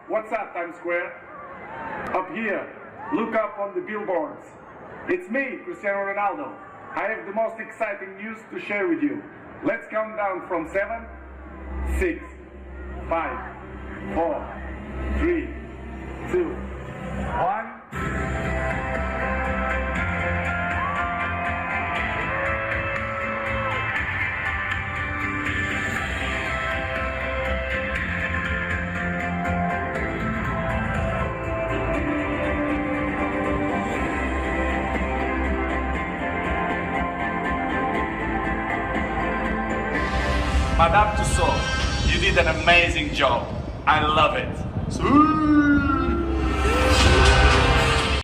What's up, Times Square? Up here, look up on the billboards. It's me, Cristiano Ronaldo. I have the most exciting news to share with you. Let's count down from 7, 6, 5, 4, 3, 2, 1. Madame Tussauds, you did an amazing job. I love it.